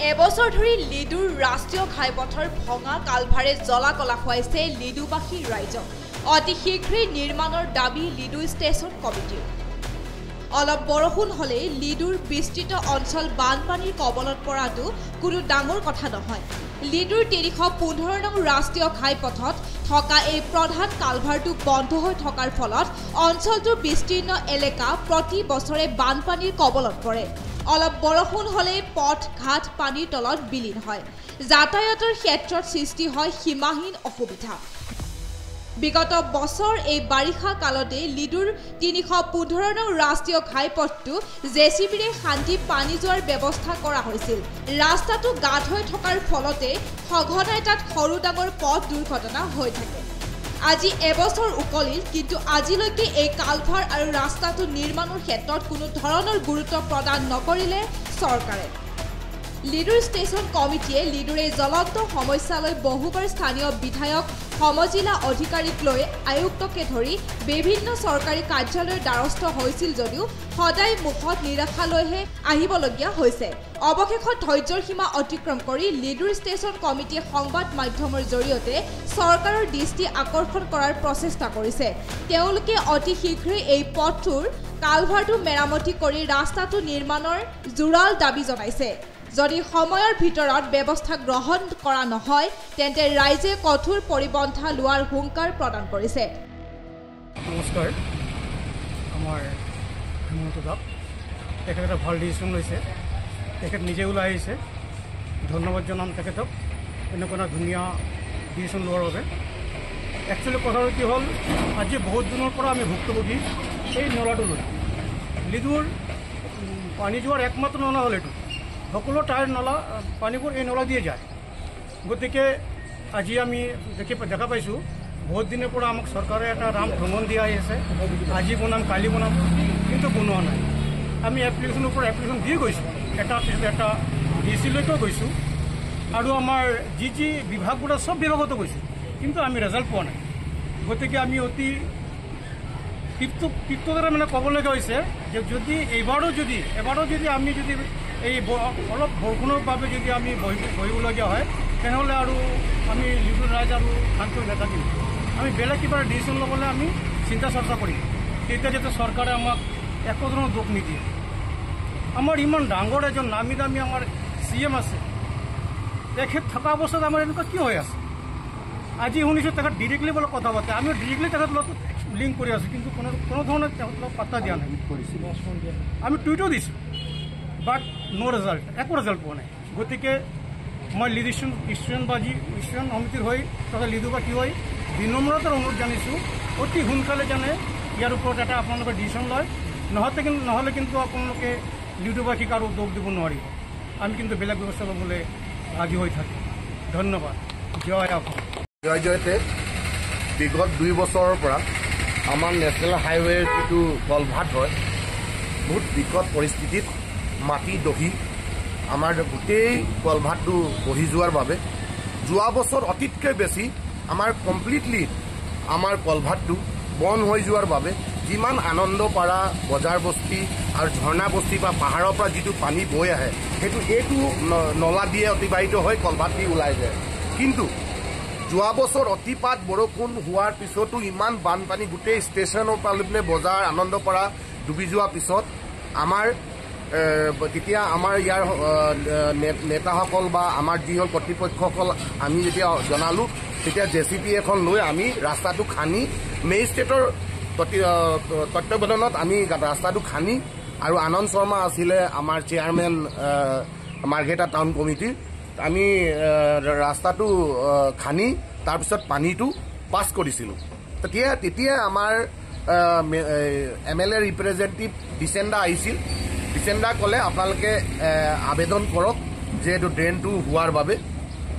এবছৰ ধৰি লিডুৰ ৰাষ্ট্ৰীয় ঘাইপথৰ ভঙা কালভাৰে জ্বলা-কলা খুৱাইছে লিডুবাসী ৰাইজক। অতি শীঘ্ৰেই নিৰ্মাণৰ দাবী লিডু ষ্টেচন কমিটিৰ। অলপ বৰষুণ হ'লেই লিডুৰ বিস্তৃত অঞ্চল বানপানীৰ কবলত পৰাটো কোনো ডাঙৰ কথা নহয়। লিডুৰ ৩১৫ নং ৰাষ্ট্ৰীয় ঘাইপথত থকা এই প্ৰধান কালভাৰটো বন্ধ হৈ থকাৰ ফলত অঞ্চলটোৰ বিস্তীৰ্ণ এলেকা প্ৰতি বছৰে বানপানীৰ কবলত পৰে। অলপ বৰষুণ হ'লেই পথ ঘাট পানীৰ তলত বিলীন হয়। যাতায়াতৰ ক্ষেত্ৰত সৃষ্টি হয় সীমাহীন অসুবিধা। বিগত বছৰ এই বাৰিষা কালতে লিডুৰ ৩১৫ নং ৰাষ্ট্ৰীয় ঘাইপথটো জেচিবিৰে খান্দি পানী যোৱাৰ ব্যৱস্থা কৰা হৈছিল। ৰাস্তাটো গাঁত হৈ থকাৰ ফলতে সঘনাই তাত সৰু ডাঙৰ পথ দুৰ্ঘটনা হৈ থাকে। আজি এবছৰ উকলিল, কিন্তু আজিলৈকে এই কালভাৰ আৰু ৰাস্তাটো নিৰ্মাণৰ ক্ষেত্ৰত কোনো ধৰণৰ গুৰুত্ব প্ৰদান নকৰিলে চৰকাৰে। লিডুৰ ষ্টেচন কমিটিয়ে লিডুৰ এই জ্বলন্ত সমস্যালৈ বহুবাৰ স্থানীয় বিধায়ক, সমজিলা অধিকাৰীক লৈ আয়ুক্তকে ধৰি বিভিন্ন চৰকাৰী কাৰ্যালয়ৰ দ্বাৰস্থ হৈছিল যদিও সদায় মুখত নিৰাশালৈহে আহিবলগীয়া হৈছে। অৱশেষত ধৈৰ্যৰ সীমা অতিক্ৰম কৰি লিডুৰ ষ্টেচন কমিটিয়ে সংবাদ মাধ্যমৰ জৰিয়তে চৰকাৰৰ দৃষ্টি আকৰ্ষণ কৰাৰ প্ৰচেষ্টা কৰিছে। তেওঁলোকে অতি শীঘ্ৰেই এই পথটোৰ কালভাৰটো মেৰামতি কৰি ৰাস্তাটো নিৰ্মাণৰ জোৰাল দাবী জনাইছে। যদি সময়ৰ ভিতৰত ব্যৱস্থা গ্ৰহণ কৰা নহয় তেন্তে ৰাইজে কঠোৰ পৰিপন্থা লোৱাৰ হুংকাৰ প্ৰদান কৰিছে। নমস্কাৰ, আমাৰ হেমন্ত দাস তেখেতে এটা ভাল ডিচিশ্যন লৈছে। তেখেত নিজে ওলাই আহিছে, ধন্যবাদ জনাম তেখেতক এনেকুৱা ধুনীয়া ডিচিশ্যন লোৱাৰ বাবে। একচুৱেলি কথাটো কি হ'ল, আজি বহুত দিনৰ পৰা আমি ভুক্তভোগী এই নলাটো লৈ। লিডুৰ পানী যোৱাৰ একমাত্ৰ নলা হ'ল এইটো। সকলো ঠাইৰ নলা পানীবোৰ এই নলা দিয়ে যায়। গতিকে আজি আমি দেখা পাইছোঁ বহুত দিনৰ পৰা আমাক চৰকাৰে এটা ৰাম ভ্ৰমণ দিয়া আহি আছে, আজি বনাম কালি বনাম, কিন্তু বনোৱা নাই। আমি এপ্লিকেশ্যনৰ পৰা এপ্লিকেশ্যন দি গৈছোঁ, এটা পিছত এটা ডিচিলৈকেও গৈছোঁ, আৰু আমাৰ যি বিভাগবোৰ চব বিভাগতো গৈছোঁ, কিন্তু আমি ৰেজাল্ট পোৱা নাই। গতিকে আমি অতি তৃপ্ততাৰে মানে ক'বলগীয়া হৈছে যে যদি এবাৰো যদি আমি যদি এই অলপ বৰষুণৰ বাবে যদি আমি বহিবলগীয়া হয়, তেনেহ'লে আৰু আমি লিডুৰ ৰাইজ আৰু শান্ত হৈ নাথাকিম। আমি বেলেগ কিবা ডিচিশ্যন ল'বলৈ আমি চিন্তা চৰ্চা কৰিম। তেতিয়া যাতে চৰকাৰে আমাক একো ধৰণৰ দুখ নিদিয়ে। আমাৰ ইমান ডাঙৰ এজন নামী দামী আমাৰ CM আছে, তেখেত থকা অৱস্থাত আমাৰ এনেকুৱা কি হৈ আছে? আজি শুনিছোঁ তেখেত ডিৰেক্টলি বোলে কথা পাতে, আমি ডিৰেক্টলি তেখেত লগত লিংক কৰি আছোঁ, কিন্তু কোনো ধৰণৰ তেখেতক পাত্তা দিয়া নাই। আমি টুইটো দিছোঁ, বাট নো ৰেজাল্ট, একো ৰেজাল্ট পোৱা নাই। গতিকে মই লিডু ষ্টেচন সমিতিৰ হৈ তথা লিডুবাসী হৈ বিনম্ৰতাৰ অনুৰোধ জানিছোঁ, অতি সোনকালে জানে ইয়াৰ ওপৰত এটা আপোনালোকে ডিচিশ্যন লয়। নহ'লে কিন্তু আপোনালোকে লিডুবাসীক আৰু দোষ দিব নোৱাৰিব। আমি কিন্তু বেলেগ ব্যৱস্থা ল'বলৈ সাজু হৈ থাকিম। ধন্যবাদ। জয় অসম। জয় জয়তে বিগত 2 বছৰৰ পৰা আমাৰ নেশ্যনেল হাইৱেৰ যিটো কলভাৰ্ট হয়, বহুত বিকট পৰিস্থিতিত মাটি দহি আমাৰ গোটেই কলভাৰ্টটো বহি যোৱাৰ বাবে যোৱা বছৰ অতিতকৈ বেছি আমাৰ কমপ্লিটলি আমাৰ কলভাৰ্টটো বন্ধ হৈ যোৱাৰ বাবে যিমান আনন্দপাৰা বজাৰ বস্তি আৰু ঝৰ্ণা বস্তি বা পাহাৰৰ পৰা যিটো পানী বৈ আহে, এইটো নলা দিয়ে অতিবাহিত হৈ কলভাৰ্ট দি ওলাই যায়। কিন্তু যোৱা বছৰ অতিপাত বৰষুণ হোৱাৰ পিছতো ইমান বানপানী গোটেই ষ্টেচনৰ পৰা বজাৰ আনন্দপাৰা ডুবি যোৱাৰ পিছত তেতিয়া আমাৰ ইয়াৰ নেতাসকল বা আমাৰ যিসকল কৰ্তৃপক্ষসকল আমি যেতিয়া জনালোঁ, তেতিয়া JCB এখন লৈ আমি ৰাস্তাটো খান্দি মেজিষ্ট্ৰেটৰ তত্বাৱধানত আমি ৰাস্তাটো খান্দি, আৰু আনন্দ শৰ্মা আছিলে আমাৰ চেয়াৰমেন মাৰ্ঘেটা টাউন কমিটিৰ, আমি ৰাস্তাটো খান্দি তাৰপিছত পানীটো পাছ কৰিছিলোঁ। তেতিয়া আমাৰ MLA ৰিপ্ৰেজেণ্টেটিভ ডিচেণ্ডা আহিছিল। ডিচেণ্ডা ক'লে আপোনালোকে আবেদন কৰক যে এইটো ড্ৰেইনটো হোৱাৰ বাবে।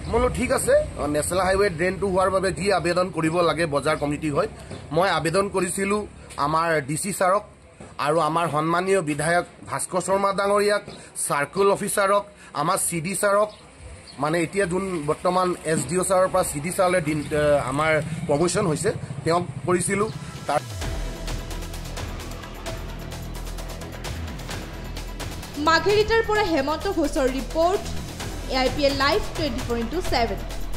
মই বোলো ঠিক আছে, নেশ্যনেল হাইৱে ড্ৰেইনটো হোৱাৰ বাবে যি আবেদন কৰিব লাগে বজাৰ কমিটি হয়, মই আবেদন কৰিছিলোঁ আমাৰ DC ছাৰক আৰু আমাৰ সন্মানীয় বিধায়ক ভাস্কৰ শৰ্মা ডাঙৰীয়াক, চাৰ্কুল অফিচাৰক, আমাৰ CD ছাৰক, মানে এতিয়া যোন বৰ্তমান SDO ছাৰৰ পৰা CD ছাৰলৈ আমাৰ প্ৰমোশ্যন হৈছে, তেওঁক কৰিছিলোঁ। মাঘেৰিটাৰ পৰা হেমন্ত ঘোষৰ ৰিপৰ্ট, AIPL Live 24/7